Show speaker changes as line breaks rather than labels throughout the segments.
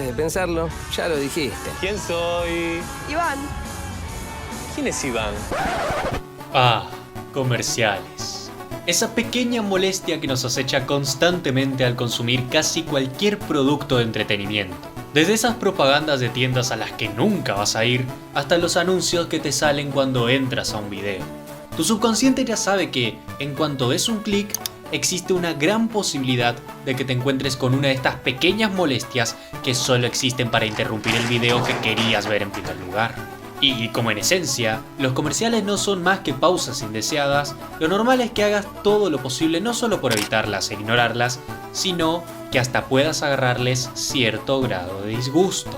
de pensarlo, ya lo dijiste.
¿Quién soy?
Iván.
¿Quién es Iván?
Ah, comerciales. Esa pequeña molestia que nos acecha constantemente al consumir casi cualquier producto de entretenimiento. Desde esas propagandas de tiendas a las que nunca vas a ir, hasta los anuncios que te salen cuando entras a un video. Tu subconsciente ya sabe que, en cuanto des un clic, existe una gran posibilidad de que te encuentres con una de estas pequeñas molestias que solo existen para interrumpir el video que querías ver en primer lugar. Y como en esencia, los comerciales no son más que pausas indeseadas, lo normal es que hagas todo lo posible no solo por evitarlas e ignorarlas, sino que hasta puedas agarrarles cierto grado de disgusto.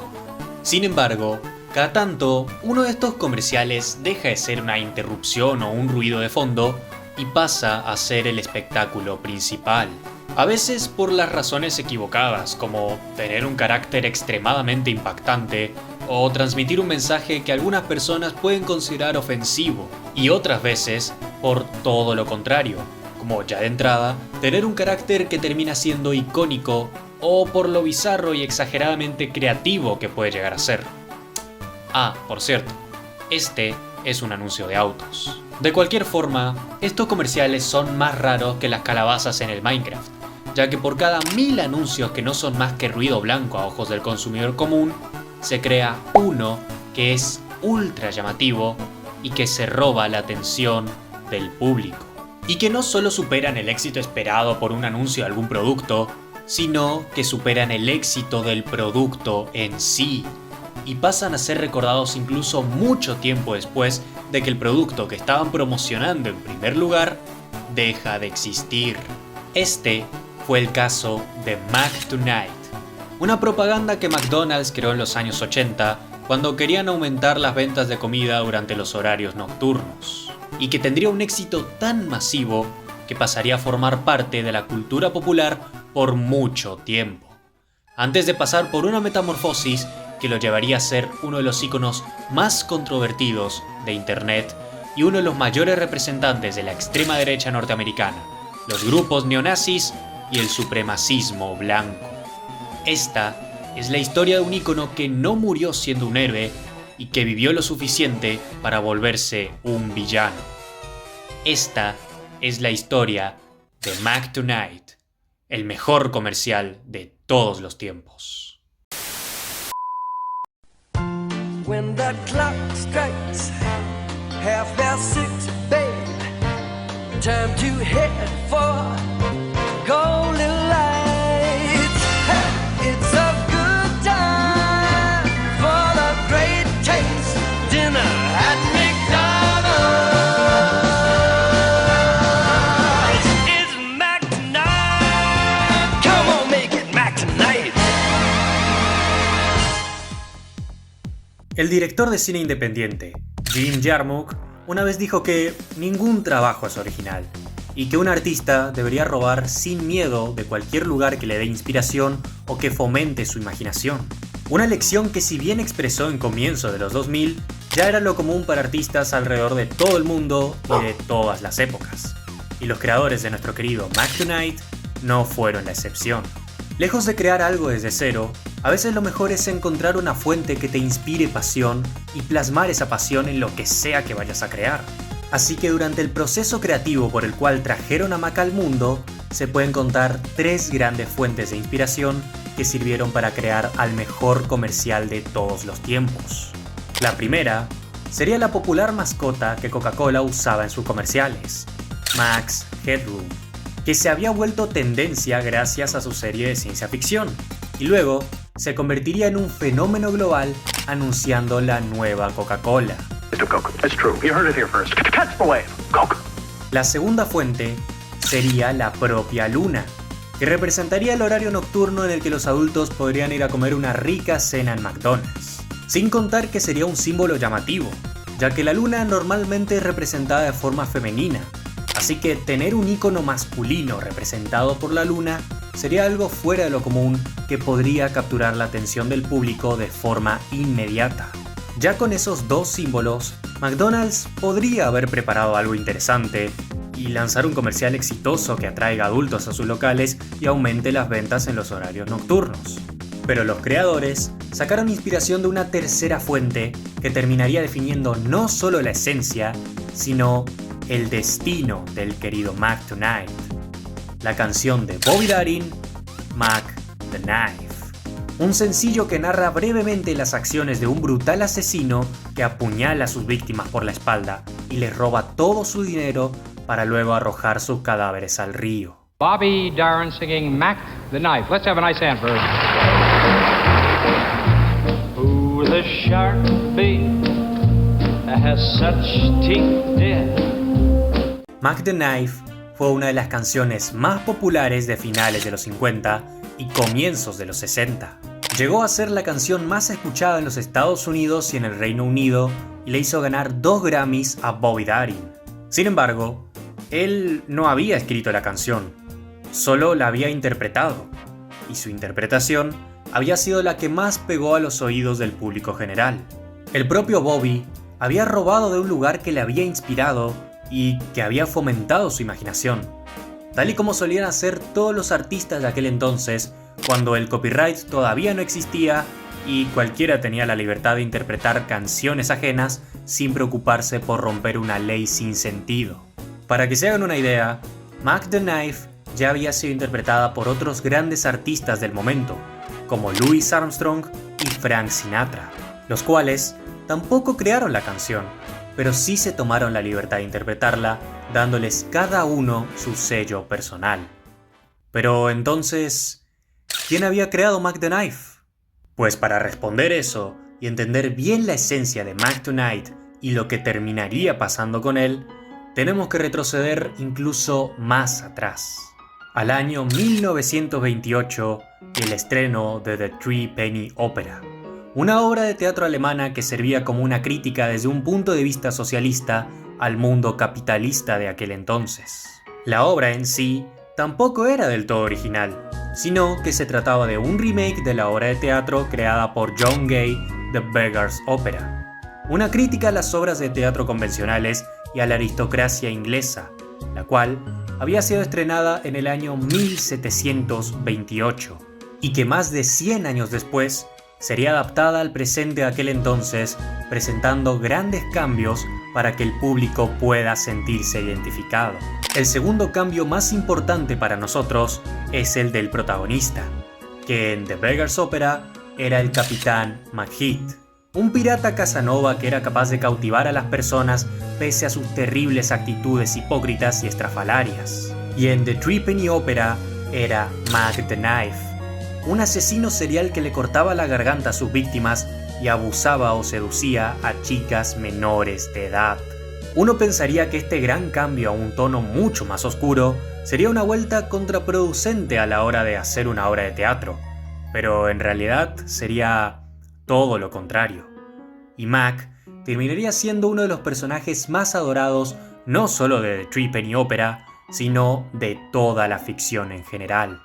Sin embargo, cada tanto, uno de estos comerciales deja de ser una interrupción o un ruido de fondo y pasa a ser el espectáculo principal. A veces por las razones equivocadas, como tener un carácter extremadamente impactante o transmitir un mensaje que algunas personas pueden considerar ofensivo, y otras veces por todo lo contrario, como ya de entrada, tener un carácter que termina siendo icónico o por lo bizarro y exageradamente creativo que puede llegar a ser. Ah, por cierto, este es un anuncio de autos. De cualquier forma, estos comerciales son más raros que las calabazas en el Minecraft, ya que por cada 1000 anuncios que no son más que ruido blanco a ojos del consumidor común, se crea uno que es ultra llamativo y que se roba la atención del público. Y que no solo superan el éxito esperado por un anuncio de algún producto, sino que superan el éxito del producto en sí. Y pasan a ser recordados incluso mucho tiempo después de que el producto que estaban promocionando en primer lugar deja de existir. Este fue el caso de Mac Tonight, una propaganda que McDonald's creó en los años 80 cuando querían aumentar las ventas de comida durante los horarios nocturnos, y que tendría un éxito tan masivo que pasaría a formar parte de la cultura popular por mucho tiempo, antes de pasar por una metamorfosis que lo llevaría a ser uno de los íconos más controvertidos de Internet y uno de los mayores representantes de la extrema derecha norteamericana, los grupos neonazis y el supremacismo blanco. Esta es la historia de un ícono que no murió siendo un héroe y que vivió lo suficiente para volverse un villano. Esta es la historia de Mac Tonight, el mejor comercial de todos los tiempos.
When the clock strikes 6:30, babe, time to head for golden lights. Hey, it's a good time for the great taste dinner at McDonald's. It's Mac Tonight. Come on, make it Mac Tonight.
El director de cine independiente, Jim Jarmusch, una vez dijo que ningún trabajo es original y que un artista debería robar sin miedo de cualquier lugar que le dé inspiración o que fomente su imaginación. Una lección que, si bien expresó en comienzo de los 2000, ya era lo común para artistas alrededor de todo el mundo y de todas las épocas. Y los creadores de nuestro querido Mac Tonight no fueron la excepción. Lejos de crear algo desde cero, a veces lo mejor es encontrar una fuente que te inspire pasión y plasmar esa pasión en lo que sea que vayas a crear. Así que durante el proceso creativo por el cual trajeron a Mac al mundo, se pueden contar 3 grandes fuentes de inspiración que sirvieron para crear al mejor comercial de todos los tiempos. La primera sería la popular mascota que Coca-Cola usaba en sus comerciales, Mac's Headroom, que se había vuelto tendencia gracias a su serie de ciencia ficción, y luego se convertiría en un fenómeno global anunciando la nueva Coca-Cola. La segunda fuente sería la propia luna, que representaría el horario nocturno en el que los adultos podrían ir a comer una rica cena en McDonald's. Sin contar que sería un símbolo llamativo, ya que la luna normalmente es representada de forma femenina, así que tener un ícono masculino representado por la luna sería algo fuera de lo común que podría capturar la atención del público de forma inmediata. Ya con esos 2 símbolos, McDonald's podría haber preparado algo interesante y lanzar un comercial exitoso que atraiga adultos a sus locales y aumente las ventas en los horarios nocturnos. Pero los creadores sacaron inspiración de una tercera fuente que terminaría definiendo no solo la esencia, sino el destino del querido Mac the Knife. La canción de Bobby Darin, Mac the Knife. Un sencillo que narra brevemente las acciones de un brutal asesino que apuñala a sus víctimas por la espalda y les roba todo su dinero para luego arrojar sus cadáveres al río.
Bobby Darin singing Mac the Knife. Let's have a nice hand for it. Ooh, the shark bait has such teeth, dear.
Mac the Knife fue una de las canciones más populares de finales de los 50 y comienzos de los 60. Llegó a ser la canción más escuchada en los Estados Unidos y en el Reino Unido y le hizo ganar 2 Grammys a Bobby Darin. Sin embargo, él no había escrito la canción, solo la había interpretado, y su interpretación había sido la que más pegó a los oídos del público general. El propio Bobby había robado de un lugar que le había inspirado y que había fomentado su imaginación, tal y como solían hacer todos los artistas de aquel entonces, cuando el copyright todavía no existía y cualquiera tenía la libertad de interpretar canciones ajenas sin preocuparse por romper una ley sin sentido. Para que se hagan una idea, Mac the Knife ya había sido interpretada por otros grandes artistas del momento, como Louis Armstrong y Frank Sinatra, los cuales tampoco crearon la canción, pero sí se tomaron la libertad de interpretarla, dándoles cada uno su sello personal. Pero entonces, ¿quién había creado Mac the Knife? Pues para responder eso y entender bien la esencia de Mac Tonight y lo que terminaría pasando con él, tenemos que retroceder incluso más atrás, al año 1928 y el estreno de The Three Penny Opera, una obra de teatro alemana que servía como una crítica desde un punto de vista socialista al mundo capitalista de aquel entonces. La obra en sí tampoco era del todo original, sino que se trataba de un remake de la obra de teatro creada por John Gay, The Beggar's Opera, una crítica a las obras de teatro convencionales y a la aristocracia inglesa, la cual había sido estrenada en el año 1728 y que más de 100 años después sería adaptada al presente de aquel entonces, presentando grandes cambios para que el público pueda sentirse identificado. El segundo cambio más importante para nosotros es el del protagonista, que en The Beggar's Opera era el capitán McHeath, un pirata Casanova que era capaz de cautivar a las personas pese a sus terribles actitudes hipócritas y estrafalarias. Y en The Three Penny Opera era Mac the Knife, un asesino serial que le cortaba la garganta a sus víctimas y abusaba o seducía a chicas menores de edad. Uno pensaría que este gran cambio a un tono mucho más oscuro sería una vuelta contraproducente a la hora de hacer una obra de teatro, pero en realidad sería todo lo contrario. Y Mac terminaría siendo uno de los personajes más adorados no solo de The Three Penny Opera, sino de toda la ficción en general.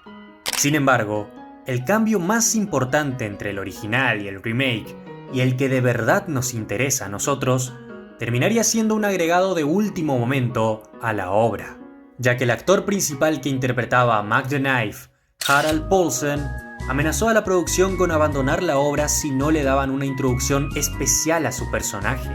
Sin embargo, el cambio más importante entre el original y el remake, y el que de verdad nos interesa a nosotros, terminaría siendo un agregado de último momento a la obra, ya que el actor principal que interpretaba a Mac the Knife, Harald Paulsen, amenazó a la producción con abandonar la obra si no le daban una introducción especial a su personaje.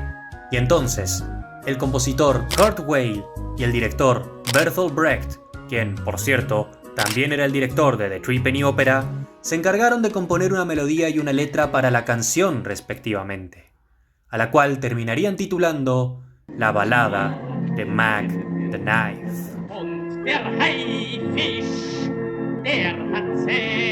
Y entonces, el compositor Kurt Weill y el director Bertolt Brecht, quien, por cierto, también era el director de The Three Penny Opera, se encargaron de componer una melodía y una letra para la canción respectivamente, a la cual terminarían titulando la balada de Mac the Knife.
Und der Haifisch, der hat Zähne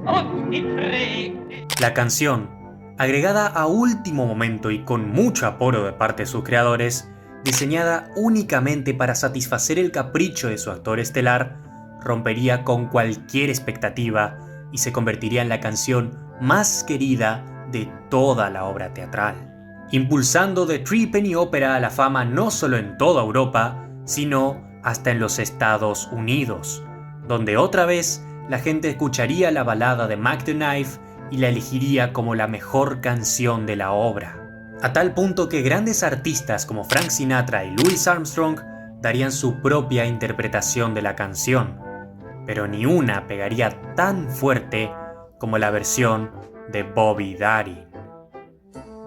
und die trägt.
La canción, agregada a último momento y con mucho apuro de parte de sus creadores, diseñada únicamente para satisfacer el capricho de su actor estelar, rompería con cualquier expectativa y se convertiría en la canción más querida de toda la obra teatral, impulsando The Three Penny Opera a la fama no solo en toda Europa, sino hasta en los Estados Unidos, donde otra vez la gente escucharía la balada de Mac the Knife y la elegiría como la mejor canción de la obra, a tal punto que grandes artistas como Frank Sinatra y Louis Armstrong darían su propia interpretación de la canción, pero ni una pegaría tan fuerte como la versión de Bobby Darin.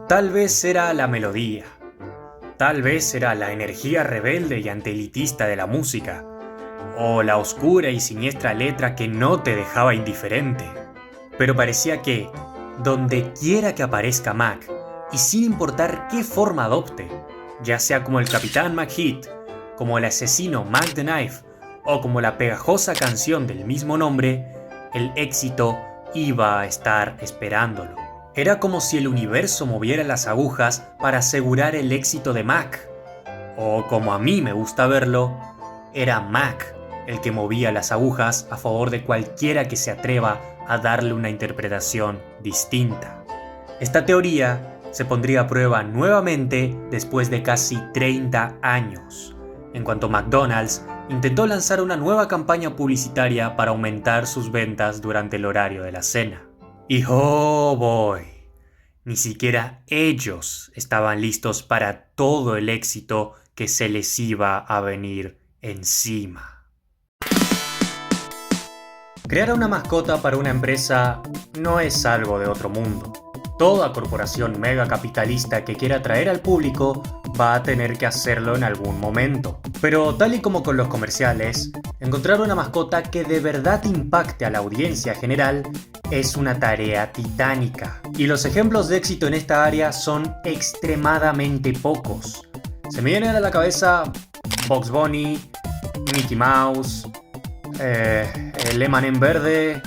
Tal vez era la melodía, tal vez era la energía rebelde y antielitista de la música, o la oscura y siniestra letra que no te dejaba indiferente. Pero parecía que, donde quiera que aparezca Mac, y sin importar qué forma adopte, ya sea como el Capitán McHeat, como el asesino Mac the Knife, o como la pegajosa canción del mismo nombre, el éxito iba a estar esperándolo. Era como si el universo moviera las agujas para asegurar el éxito de Mac. O como a mí me gusta verlo, era Mac el que movía las agujas a favor de cualquiera que se atreva a darle una interpretación distinta. Esta teoría se pondría a prueba nuevamente después de casi 30 años, en cuanto McDonald's intentó lanzar una nueva campaña publicitaria para aumentar sus ventas durante el horario de la cena. Y oh boy, ni siquiera ellos estaban listos para todo el éxito que se les iba a venir encima. Crear una mascota para una empresa no es algo de otro mundo. Toda corporación megacapitalista que quiera atraer al público va a tener que hacerlo en algún momento. Pero tal y como con los comerciales, encontrar una mascota que de verdad impacte a la audiencia general es una tarea titánica. Y los ejemplos de éxito en esta área son extremadamente pocos. Se me vienen a la cabeza Bugs Bunny, Mickey Mouse, el M&M verde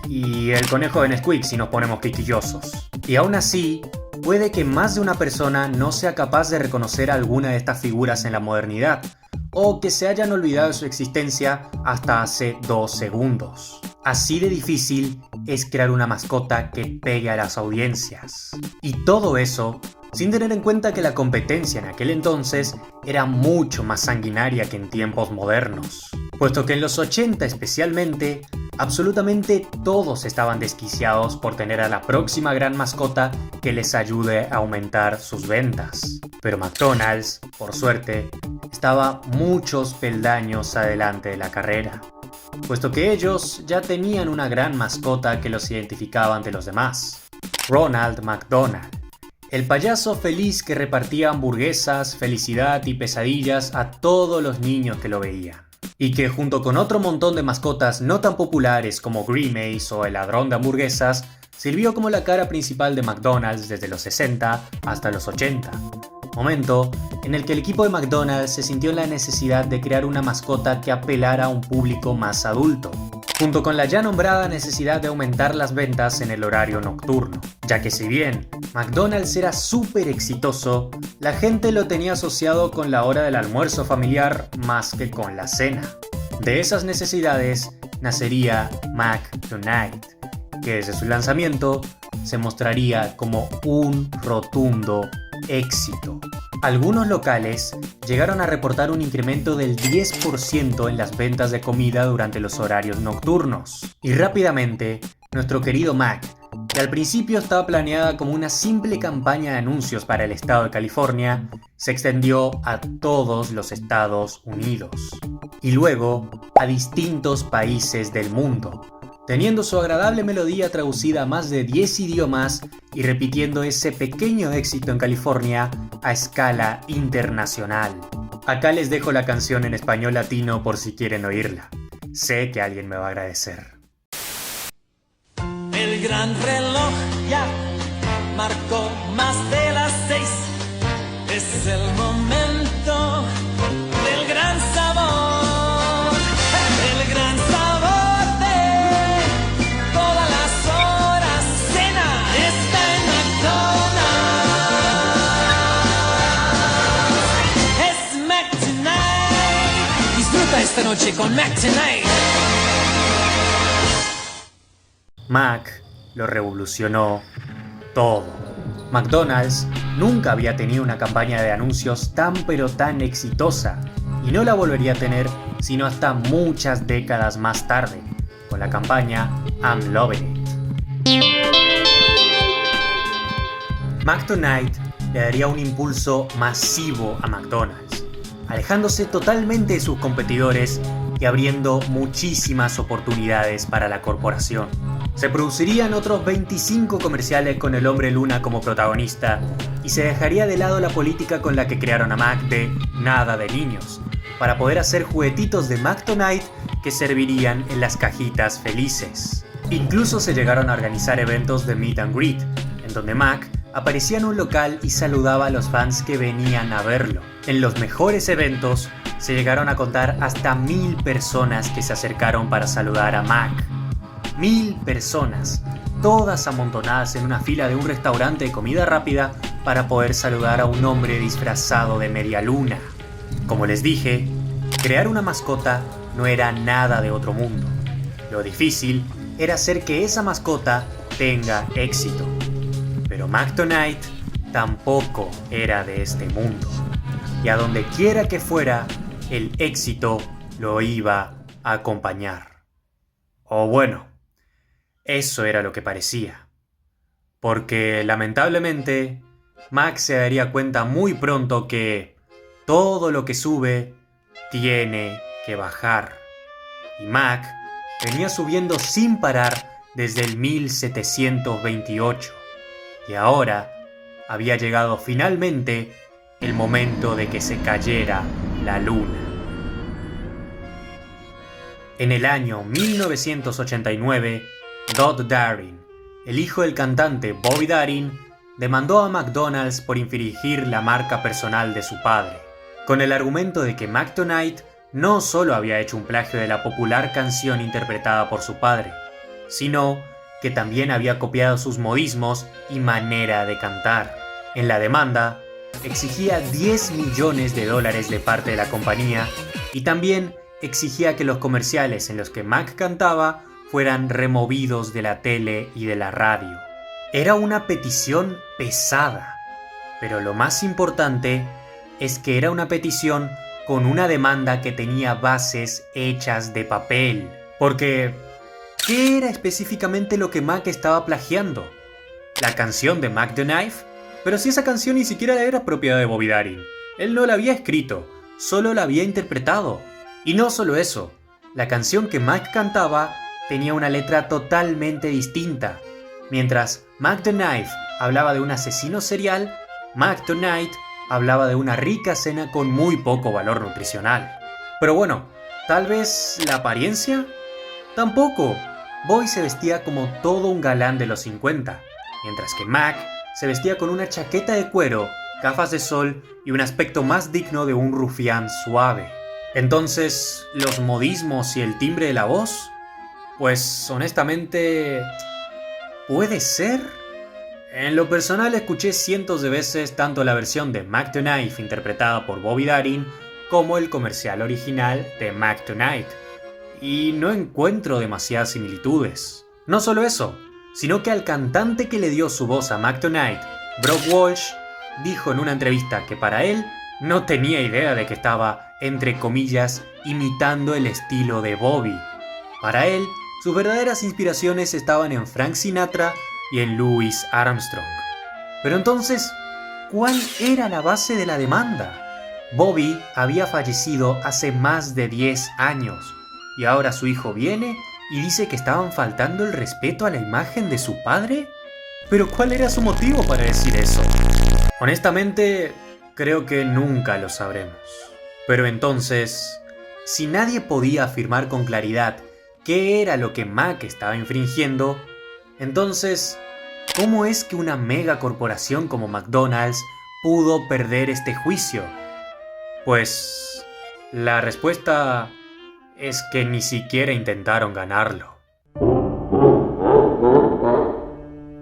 y el conejo de Nesquik si nos ponemos quisquillosos. Y aún así, puede que más de una persona no sea capaz de reconocer alguna de estas figuras en la modernidad, o que se hayan olvidado de su existencia hasta hace 2 segundos. Así de difícil es crear una mascota que pegue a las audiencias. Y todo eso sin tener en cuenta que la competencia en aquel entonces era mucho más sanguinaria que en tiempos modernos, puesto que en los 80 especialmente, absolutamente todos estaban desquiciados por tener a la próxima gran mascota que les ayude a aumentar sus ventas. Pero McDonald's, por suerte, estaba muchos peldaños adelante de la carrera, puesto que ellos ya tenían una gran mascota que los identificaba ante los demás: Ronald McDonald, el payaso feliz que repartía hamburguesas, felicidad y pesadillas a todos los niños que lo veían. Y que junto con otro montón de mascotas no tan populares como Grimace o el ladrón de hamburguesas, sirvió como la cara principal de McDonald's desde los 60 hasta los 80. Momento en el que el equipo de McDonald's se sintió en la necesidad de crear una mascota que apelara a un público más adulto, junto con la ya nombrada necesidad de aumentar las ventas en el horario nocturno, ya que si bien McDonald's era súper exitoso, la gente lo tenía asociado con la hora del almuerzo familiar más que con la cena. De esas necesidades nacería Mac Tonight, que desde su lanzamiento se mostraría como un rotundo éxito. Algunos locales llegaron a reportar un incremento del 10% en las ventas de comida durante los horarios nocturnos. Y rápidamente, nuestro querido Mac, que al principio estaba planeada como una simple campaña de anuncios para el estado de California, se extendió a todos los Estados Unidos. Y luego a distintos países del mundo, teniendo su agradable melodía traducida a más de 10 idiomas y repitiendo ese pequeño éxito en California a escala internacional. Acá les dejo la canción en español latino por si quieren oírla. Sé que alguien me va a agradecer.
El gran reloj ya marcó más de las 6. Es el momento del gran sabor. El gran sabor de todas las horas. Cena está en McDonald's. Es Mac Tonight. Disfruta esta noche con Mac Tonight.
Mac lo revolucionó todo. McDonald's nunca había tenido una campaña de anuncios tan pero tan exitosa, y no la volvería a tener sino hasta muchas décadas más tarde, con la campaña I'm Loving It. Mac Tonight le daría un impulso masivo a McDonald's, alejándose totalmente de sus competidores y abriendo muchísimas oportunidades para la corporación. Se producirían otros 25 comerciales con el Hombre Luna como protagonista y se dejaría de lado la política con la que crearon a Mac de nada de niños, para poder hacer juguetitos de Mactonite que servirían en las cajitas felices. Incluso se llegaron a organizar eventos de meet and greet, en donde Mac aparecía en un local y saludaba a los fans que venían a verlo. En los mejores eventos se llegaron a contar hasta 1000 personas que se acercaron para saludar a Mac. 1000 personas, todas amontonadas en una fila de un restaurante de comida rápida para poder saludar a un hombre disfrazado de media luna. Como les dije, crear una mascota no era nada de otro mundo. Lo difícil era hacer que esa mascota tenga éxito. Pero Mactonite tampoco era de este mundo. Y a donde quiera que fuera, el éxito lo iba a acompañar. O bueno, eso era lo que parecía. Porque lamentablemente, Mac se daría cuenta muy pronto que todo lo que sube tiene que bajar. Y Mac venía subiendo sin parar desde el 1728. Y ahora había llegado finalmente el momento de que se cayera la luna. En el año 1989, Dot Darin, el hijo del cantante Bobby Darin, demandó a McDonald's por infringir la marca personal de su padre, con el argumento de que Mactonite no solo había hecho un plagio de la popular canción interpretada por su padre, sino que también había copiado sus modismos y manera de cantar. En la demanda, exigía $10 millones de parte de la compañía y también exigía que los comerciales en los que Mac cantaba fueran removidos de la tele y de la radio. Era una petición pesada, pero lo más importante es que era una petición con una demanda que tenía bases hechas de papel. Porque, ¿qué era específicamente lo que Mac estaba plagiando? ¿La canción de Mac the Knife? Pero si esa canción ni siquiera era propiedad de Bobby Darin. Él no la había escrito, solo la había interpretado. Y no solo eso, la canción que Mac cantaba tenía una letra totalmente distinta. Mientras Mac the Knife hablaba de un asesino serial, Mactonite hablaba de una rica cena con muy poco valor nutricional. Pero bueno, ¿tal vez la apariencia? Tampoco. Boy se vestía como todo un galán de los 50, mientras que Mac se vestía con una chaqueta de cuero, gafas de sol y un aspecto más digno de un rufián suave. Entonces, ¿los modismos y el timbre de la voz? Pues honestamente, ¿puede ser? En lo personal escuché cientos de veces tanto la versión de Mac the Knife interpretada por Bobby Darin como el comercial original de Mactonite, y no encuentro demasiadas similitudes. No solo eso, sino que al cantante que le dio su voz a Mactonite, Brock Walsh, dijo en una entrevista que para él no tenía idea de que estaba, entre comillas, imitando el estilo de Bobby. Para él, sus verdaderas inspiraciones estaban en Frank Sinatra y en Louis Armstrong. Pero entonces, ¿cuál era la base de la demanda? Bobby había fallecido hace más de 10 años y ahora su hijo viene y dice que estaban faltando el respeto a la imagen de su padre. ¿Pero cuál era su motivo para decir eso? Honestamente, creo que nunca lo sabremos. Pero entonces, si nadie podía afirmar con claridad qué era lo que Mac estaba infringiendo, entonces, ¿cómo es que una mega corporación como McDonald's pudo perder este juicio? Pues, la respuesta es que ni siquiera intentaron ganarlo.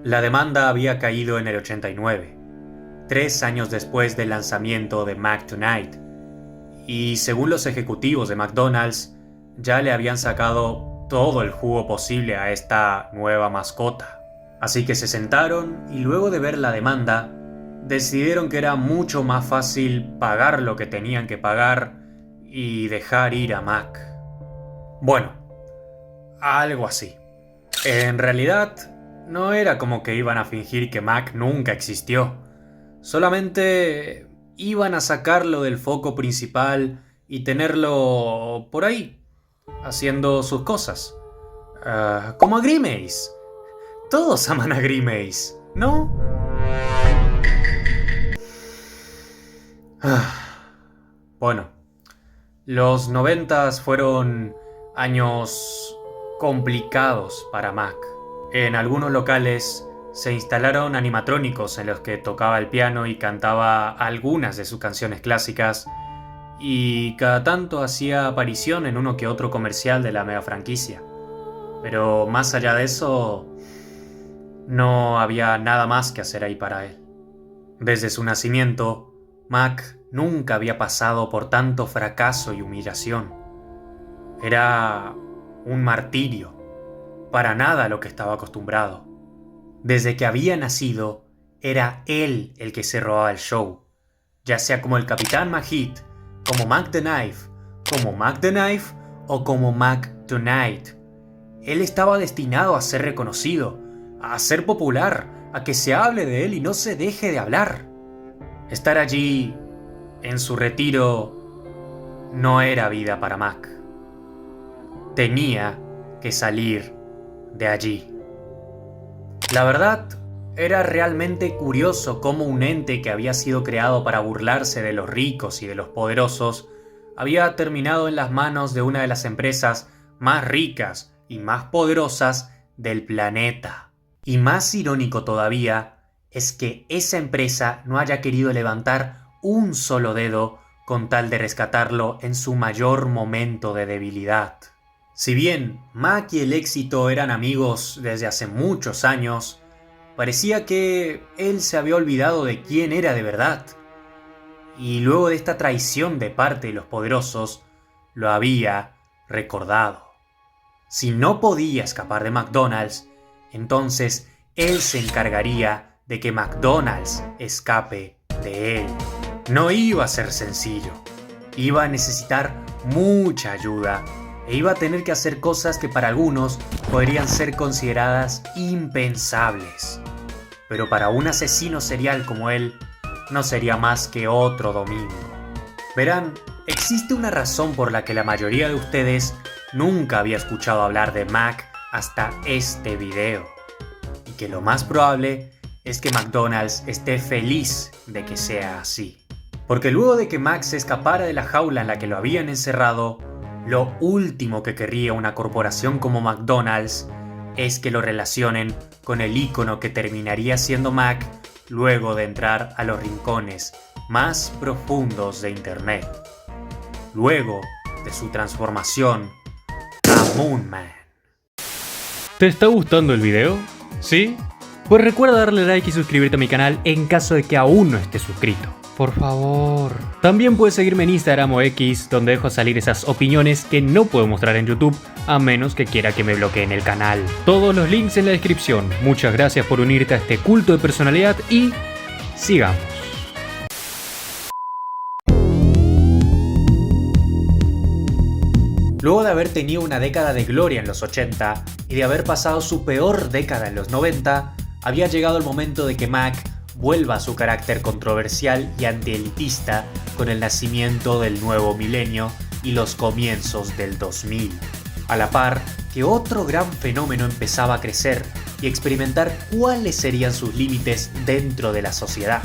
La demanda había caído en el 89, 3 años después del lanzamiento de Mactonite, y según los ejecutivos de McDonald's, ya le habían sacado todo el jugo posible a esta nueva mascota. Así que se sentaron y luego de ver la demanda, decidieron que era mucho más fácil pagar lo que tenían que pagar y dejar ir a Mac. Bueno, algo así. En realidad, no era como que iban a fingir que Mac nunca existió. Solamente iban a sacarlo del foco principal y tenerlo por ahí, haciendo sus cosas. Como a Grimace, Todos aman a Grimace, ¿no? Bueno, los 90s fueron años complicados para Mac. En algunos locales se instalaron animatrónicos en los que tocaba el piano y cantaba algunas de sus canciones clásicas, y cada tanto hacía aparición en uno que otro comercial de la mega franquicia. Pero más allá de eso, no había nada más que hacer ahí para él. Desde su nacimiento, Mac nunca había pasado por tanto fracaso y humillación. Era un martirio, para nada a lo que estaba acostumbrado. Desde que había nacido, era él el que se robaba el show, ya sea como el Capitán Majid, como Mac the Knife, como Mac the Knife o como Mac Tonight. Él estaba destinado a ser reconocido, a ser popular, a que se hable de él y no se deje de hablar. Estar allí, en su retiro, no era vida para Mac. Tenía que salir de allí. La verdad, era realmente curioso cómo un ente que había sido creado para burlarse de los ricos y de los poderosos había terminado en las manos de una de las empresas más ricas y más poderosas del planeta. Y más irónico todavía es que esa empresa no haya querido levantar un solo dedo con tal de rescatarlo en su mayor momento de debilidad. Si bien Mac y el éxito eran amigos desde hace muchos años, parecía que él se había olvidado de quién era de verdad. Y luego de esta traición de parte de los poderosos, lo había recordado. Si no podía escapar de McDonald's, entonces él se encargaría de que McDonald's escape de él. No iba a ser sencillo. Iba a necesitar mucha ayuda e iba a tener que hacer cosas que para algunos podrían ser consideradas impensables. Pero para un asesino serial como él, no sería más que otro domingo. Verán, existe una razón por la que la mayoría de ustedes nunca había escuchado hablar de Mac hasta este video. Y que lo más probable es que McDonald's esté feliz de que sea así. Porque luego de que Mac se escapara de la jaula en la que lo habían encerrado, lo último que querría una corporación como McDonald's es que lo relacionen con el ícono que terminaría siendo Mac luego de entrar a los rincones más profundos de Internet. Luego de su transformación a Moon Man.
¿Te está gustando el video? ¿Sí? Pues recuerda darle like y suscribirte a mi canal en caso de que aún no estés suscrito. Por favor. También puedes seguirme en Instagram o X, donde dejo salir esas opiniones que no puedo mostrar en YouTube, a menos que quiera que me bloqueen el canal. Todos los links en la descripción. Muchas gracias por unirte a este culto de personalidad y sigamos.
Luego de haber tenido una década de gloria en los 80 y de haber pasado su peor década en los 90, había llegado el momento de que Mac vuelva a su carácter controversial y antielitista con el nacimiento del nuevo milenio y los comienzos del 2000. A la par que otro gran fenómeno empezaba a crecer y experimentar cuáles serían sus límites dentro de la sociedad: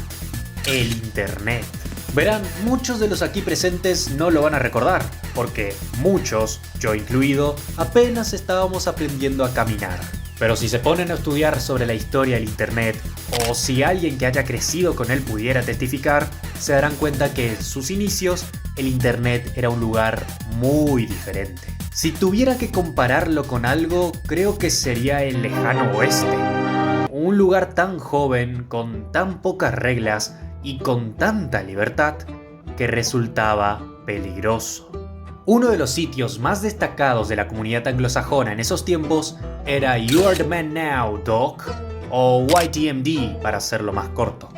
el Internet. Verán, muchos de los aquí presentes no lo van a recordar, porque muchos, yo incluido, apenas estábamos aprendiendo a caminar. Pero si se ponen a estudiar sobre la historia del Internet, o si alguien que haya crecido con él pudiera testificar, se darán cuenta que en sus inicios el Internet era un lugar muy diferente. Si tuviera que compararlo con algo, creo que sería el lejano oeste. Un lugar tan joven, con tan pocas reglas y con tanta libertad, que resultaba peligroso. Uno de los sitios más destacados de la comunidad anglosajona en esos tiempos era You Are the Man Now, Doc, o YTMD para hacerlo más corto.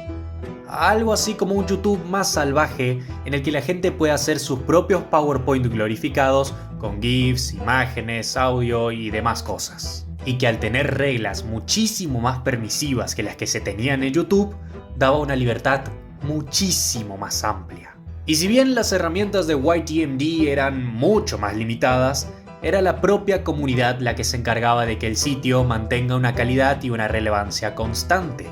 Algo así como un YouTube más salvaje en el que la gente puede hacer sus propios PowerPoint glorificados con GIFs, imágenes, audio y demás cosas. Y que al tener reglas muchísimo más permisivas que las que se tenían en YouTube, daba una libertad muchísimo más amplia. Y si bien las herramientas de YTMD eran mucho más limitadas, era la propia comunidad la que se encargaba de que el sitio mantenga una calidad y una relevancia constante,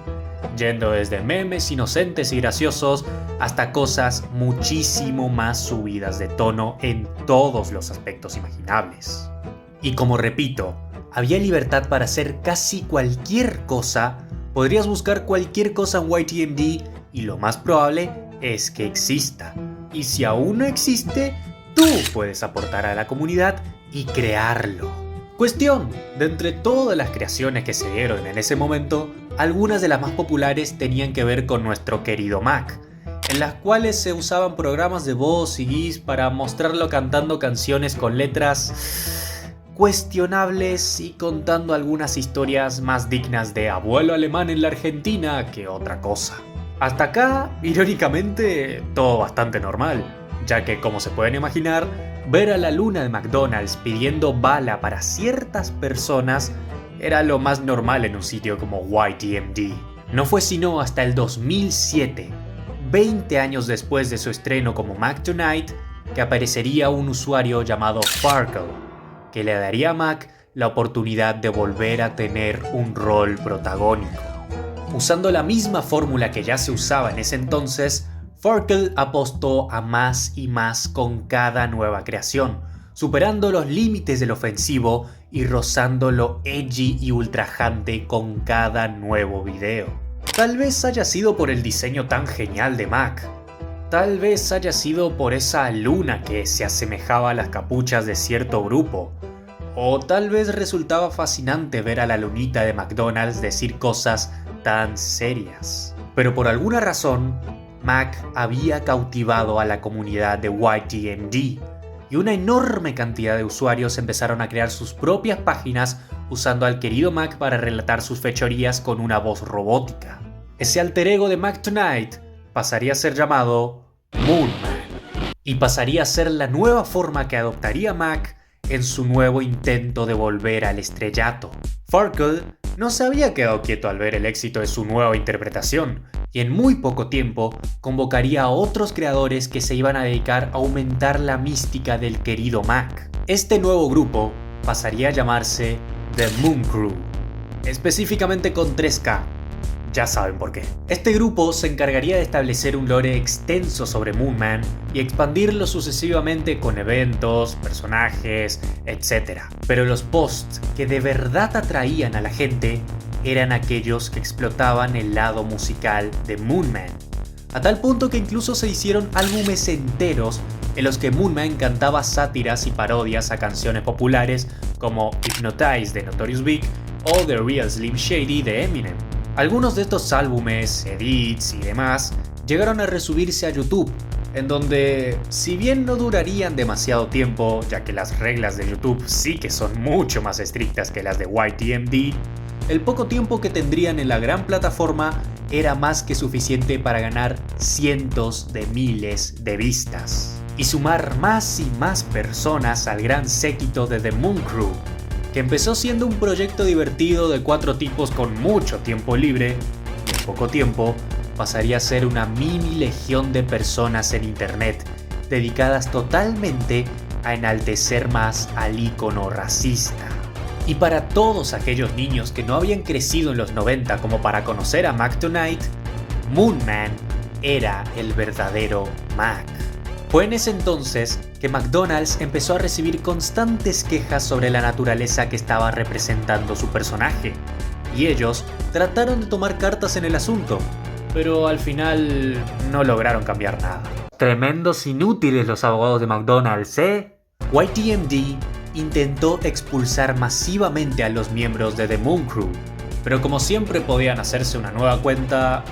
yendo desde memes inocentes y graciosos hasta cosas muchísimo más subidas de tono en todos los aspectos imaginables. Y como repito, había libertad para hacer casi cualquier cosa. Podrías buscar cualquier cosa en YTMD y lo más probable es que exista. Y si aún no existe, tú puedes aportar a la comunidad y crearlo. Cuestión, de entre todas las creaciones que se dieron en ese momento, algunas de las más populares tenían que ver con nuestro querido Mac, en las cuales se usaban programas de voz y GIFs para mostrarlo cantando canciones con letras cuestionables y contando algunas historias más dignas de abuelo alemán en la Argentina que otra cosa. Hasta acá, irónicamente, todo bastante normal, ya que como se pueden imaginar, ver a la luna de McDonald's pidiendo bala para ciertas personas era lo más normal en un sitio como YTMD. No fue sino hasta el 2007, 20 años después de su estreno como Mac Tonight, que aparecería un usuario llamado Farkle, que le daría a Mac la oportunidad de volver a tener un rol protagónico. Usando la misma fórmula que ya se usaba en ese entonces, Farkle apostó a más y más con cada nueva creación, superando los límites del ofensivo y rozando lo edgy y ultrajante con cada nuevo video. Tal vez haya sido por el diseño tan genial de Mac. Tal vez haya sido por esa luna que se asemejaba a las capuchas de cierto grupo. O tal vez resultaba fascinante ver a la lunita de McDonald's decir cosas tan serias. Pero por alguna razón, Mac había cautivado a la comunidad de YTMD y una enorme cantidad de usuarios empezaron a crear sus propias páginas usando al querido Mac para relatar sus fechorías con una voz robótica. Ese alter ego de Mac Tonight pasaría a ser llamado Moon Man y pasaría a ser la nueva forma que adoptaría Mac en su nuevo intento de volver al estrellato. Farkle no se había quedado quieto al ver el éxito de su nueva interpretación y en muy poco tiempo convocaría a otros creadores que se iban a dedicar a aumentar la mística del querido Mac. Este nuevo grupo pasaría a llamarse The Moon Crew, específicamente con 3K. Ya saben por qué. Este grupo se encargaría de establecer un lore extenso sobre Moon Man y expandirlo sucesivamente con eventos, personajes, etc. Pero los posts que de verdad atraían a la gente eran aquellos que explotaban el lado musical de Moon Man, a tal punto que incluso se hicieron álbumes enteros en los que Moon Man cantaba sátiras y parodias a canciones populares como Hypnotize de Notorious Big o The Real Slim Shady de Eminem. Algunos de estos álbumes, edits y demás llegaron a resubirse a YouTube, en donde, si bien no durarían demasiado tiempo, ya que las reglas de YouTube sí que son mucho más estrictas que las de YTMD, el poco tiempo que tendrían en la gran plataforma era más que suficiente para ganar cientos de miles de vistas y sumar más y más personas al gran séquito de The Moon Crew, que empezó siendo un proyecto divertido de 4 tipos con mucho tiempo libre y en poco tiempo pasaría a ser una mini legión de personas en internet dedicadas totalmente a enaltecer más al ícono racista. Y para todos aquellos niños que no habían crecido en los 90 como para conocer a Mac Tonight, Moon Man era el verdadero Mac. Fue en ese entonces que McDonald's empezó a recibir constantes quejas sobre la naturaleza que estaba representando su personaje, y ellos trataron de tomar cartas en el asunto, pero al final no lograron cambiar nada. Tremendos inútiles los abogados de McDonald's, ¿eh? YTMD intentó expulsar masivamente a los miembros de The Moon Crew, pero como siempre podían hacerse una nueva cuenta,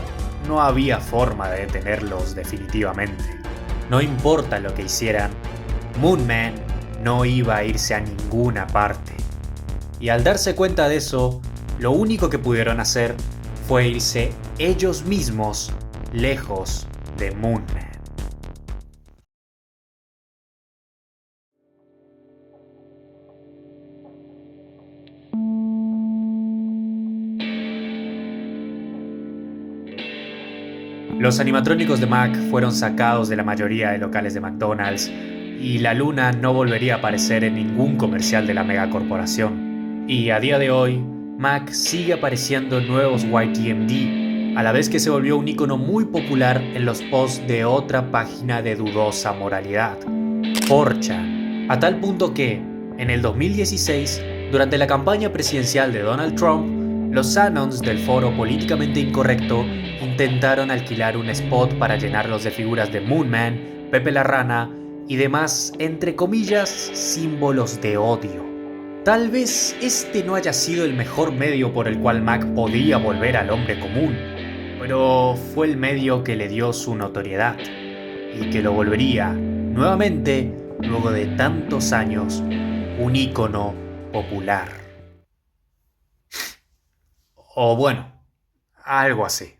no había forma de detenerlos definitivamente. No importa lo que hicieran, Moon Man no iba a irse a ninguna parte. Y al darse cuenta de eso, lo único que pudieron hacer fue irse ellos mismos lejos de Moon Man. Los animatrónicos de Mac fueron sacados de la mayoría de locales de McDonald's y la luna no volvería a aparecer en ningún comercial de la megacorporación. Y a día de hoy, Mac sigue apareciendo en nuevos YTMD, a la vez que se volvió un icono muy popular en los posts de otra página de dudosa moralidad, 4chan, a tal punto que, en el 2016, durante la campaña presidencial de Donald Trump, los Anons del foro políticamente incorrecto intentaron alquilar un spot para llenarlos de figuras de Moon Man, Pepe la Rana y demás, entre comillas, símbolos de odio. Tal vez este no haya sido el mejor medio por el cual Mac podía volver al hombre común, pero fue el medio que le dio su notoriedad y que lo volvería, nuevamente, luego de tantos años, un ícono popular. O bueno, algo así.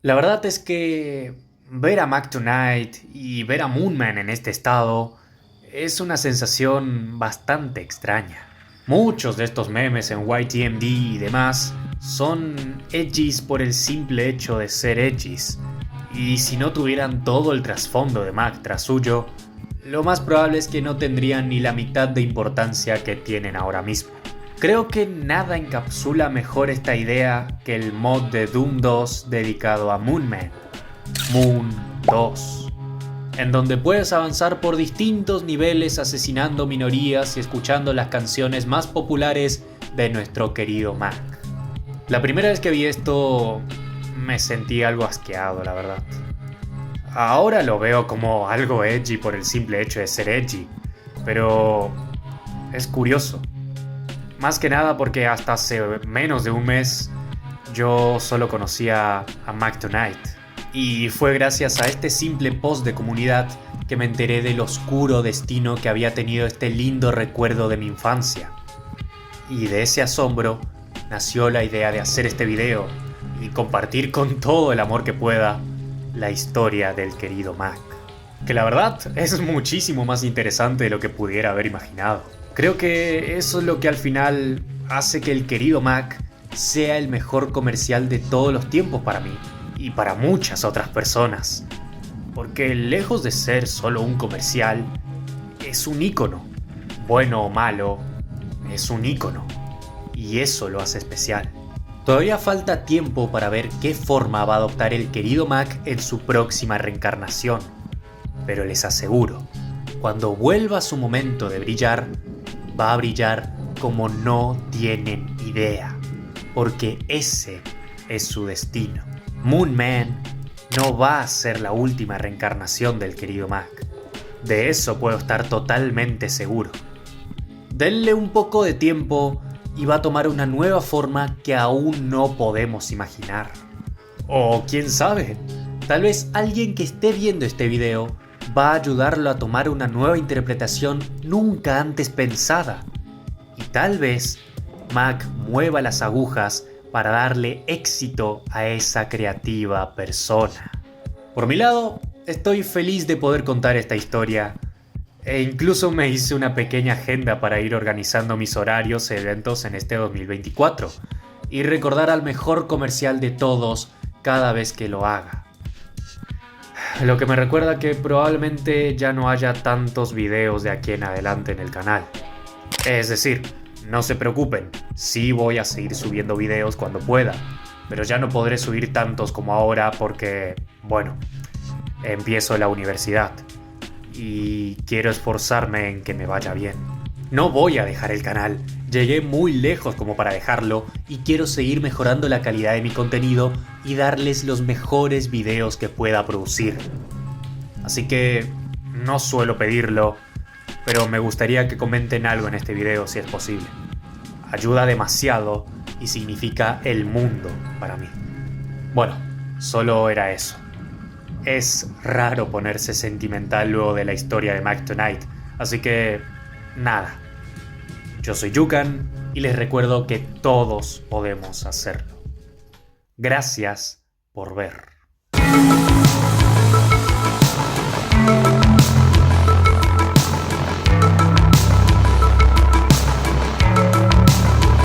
La verdad es que ver a Mac Tonight y ver a Moon Man en este estado es una sensación bastante extraña. Muchos de estos memes en YTMD y demás son edgys por el simple hecho de ser edgys, y si no tuvieran todo el trasfondo de Mac tras suyo, lo más probable es que no tendrían ni la mitad de importancia que tienen ahora mismo. Creo que nada encapsula mejor esta idea que el mod de Doom 2 dedicado a Moon Man, Moon 2, en donde puedes avanzar por distintos niveles asesinando minorías y escuchando las canciones más populares de nuestro querido Mac. La primera vez que vi esto me sentí algo asqueado, la verdad. Ahora lo veo como algo edgy por el simple hecho de ser edgy, pero es curioso. Más que nada porque hasta hace menos de un mes yo solo conocía a Mac Tonight. Y fue gracias a este simple post de comunidad que me enteré del oscuro destino que había tenido este lindo recuerdo de mi infancia. Y de ese asombro nació la idea de hacer este video y compartir con todo el amor que pueda la historia del querido Mac. Que la verdad es muchísimo más interesante de lo que pudiera haber imaginado. Creo que eso es lo que al final hace que el querido Mac sea el mejor comercial de todos los tiempos para mí y para muchas otras personas. Porque lejos de ser solo un comercial, es un ícono. Bueno o malo, es un ícono. Y eso lo hace especial. Todavía falta tiempo para ver qué forma va a adoptar el querido Mac en su próxima reencarnación. Pero les aseguro, cuando vuelva su momento de brillar, va a brillar como no tienen idea, porque ese es su destino. Moon Man no va a ser la última reencarnación del querido Mac. De eso puedo estar totalmente seguro. Denle un poco de tiempo y va a tomar una nueva forma que aún no podemos imaginar. O quién sabe, tal vez alguien que esté viendo este video va a ayudarlo a tomar una nueva interpretación nunca antes pensada. Y tal vez Mac mueva las agujas para darle éxito a esa creativa persona. Por mi lado, estoy feliz de poder contar esta historia e incluso me hice una pequeña agenda para ir organizando mis horarios e eventos en este 2024 y recordar al mejor comercial de todos cada vez que lo haga. Lo que me recuerda que probablemente ya no haya tantos videos de aquí en adelante en el canal. Es decir, no se preocupen, sí voy a seguir subiendo videos cuando pueda, pero ya no podré subir tantos como ahora porque, bueno, empiezo la universidad y quiero esforzarme en que me vaya bien. No voy a dejar el canal, llegué muy lejos como para dejarlo y quiero seguir mejorando la calidad de mi contenido y darles los mejores videos que pueda producir. Así que no suelo pedirlo, pero me gustaría que comenten algo en este video si es posible. Ayuda demasiado y significa el mundo para mí. Bueno, solo era eso. Es raro ponerse sentimental luego de la historia de Mac Tonight, así que nada. Yo soy Yukan y les recuerdo que todos podemos hacerlo. Gracias por ver.